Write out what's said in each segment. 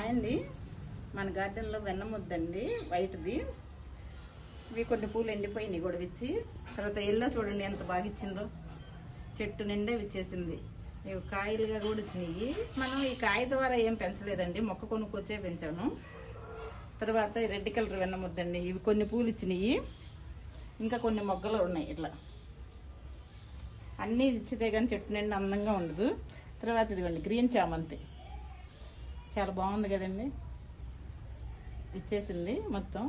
Hi అండి, మన గార్డెన్లో వెన్న ముద్దండి వైట్ది. ఇవి కొన్ని పూలు ఎండిపోయినాయి గొడవిచ్చి. తర్వాత ఎల్లో చూడండి ఎంత బాగా ఇచ్చిందో, చెట్టు నిండా ఇచ్చేసింది. ఇవి కాయలుగా కూడా వచ్చినాయి. మనం ఈ కాయ ద్వారా ఏం పెంచలేదండి, మొక్క కొనుక్కొచ్చే పెంచాను. తర్వాత రెడ్ కలర్ వెన్న ముద్దండి, ఇవి కొన్ని పూలు ఇచ్చినాయి, ఇంకా కొన్ని మొగ్గలు ఉన్నాయి. ఇట్లా అన్నీ ఇచ్చితే కానీ చెట్టు నిండా అందంగా ఉండదు. తర్వాత ఇదిగోండి గ్రీన్ చామంతి, చాలా బాగుంది కదండి, ఇచ్చేసింది మొత్తం.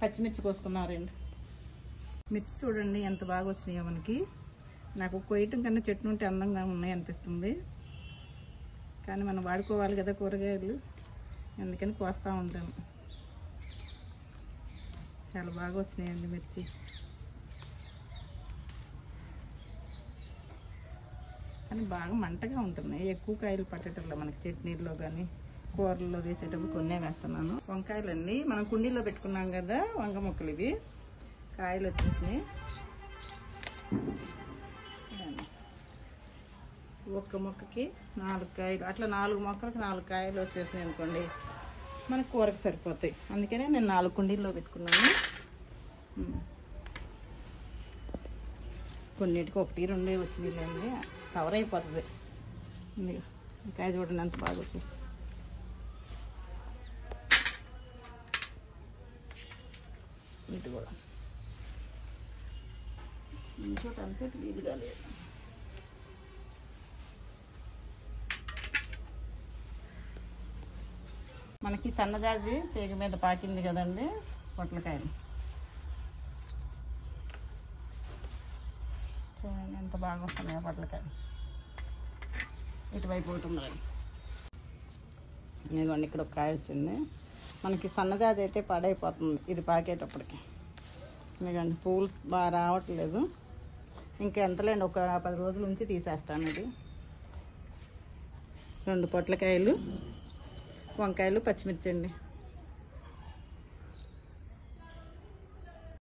పచ్చిమిర్చి కోసుకున్నాం రెండు. మిర్చి చూడండి ఎంత బాగా వచ్చినాయో మనకి. నాకు కొయ్యటం కన్నా చెట్టు ఉంటే అందంగా ఉన్నాయి అనిపిస్తుంది, కానీ మనం వాడుకోవాలి కదా కూరగాయలు, అందుకని కోస్తూ ఉంటాను. చాలా బాగా వచ్చినాయండి మిర్చి. కానీ బాగా మంటగా ఉంటున్నాయి, ఎక్కువ కాయలు పట్టేటప్పుడు మనకి చట్నీల్లో కానీ కూరల్లో వేసేటప్పుడు కొన్నే వేస్తున్నాను. వంకాయలు అండి, మనం కుండీలో పెట్టుకున్నాం కదా వంగ మొక్కలు, ఇవి కాయలు వచ్చేసినాయి. ఒక్క మొక్కకి 4 కాయలు, అట్లా 4 మొక్కలకి 4 కాయలు వచ్చేసినాయి అనుకోండి, మనకు కూరకు సరిపోతాయి. అందుకనే నేను 4 కుండీల్లో పెట్టుకున్నాను. కొన్నిటికి 1, 2 వచ్చినాయండి, కవర్ అయిపోతుంది. కాయ చూడండి అంత బాగా వచ్చేస్తుంది. ఇటు కూడా ఇంకోటి అంటే వీలుగా లేదు. మనకి సన్నజాజి తీగ మీద పాకింది కదండి పొట్లకాయలు, చూడండి ఎంత బాగా వస్తున్నాయి పొట్లకాయలు. ఇటువైపు ఒకటి ఉన్నది, ఇదిగోండి ఇక్కడ ఒక కాయ వచ్చింది. మనకి సన్నజాజి అయితే పాడైపోతుంది ఇది పాకేటప్పటికి. ఎందుకంటే పూలు బాగా రావట్లేదు, ఇంకా ఎంతలేండి ఒక 10 రోజుల నుంచి తీసేస్తాను. ఇది 2 పొట్లకాయలు, వంకాయలు, పచ్చిమిర్చి అండి.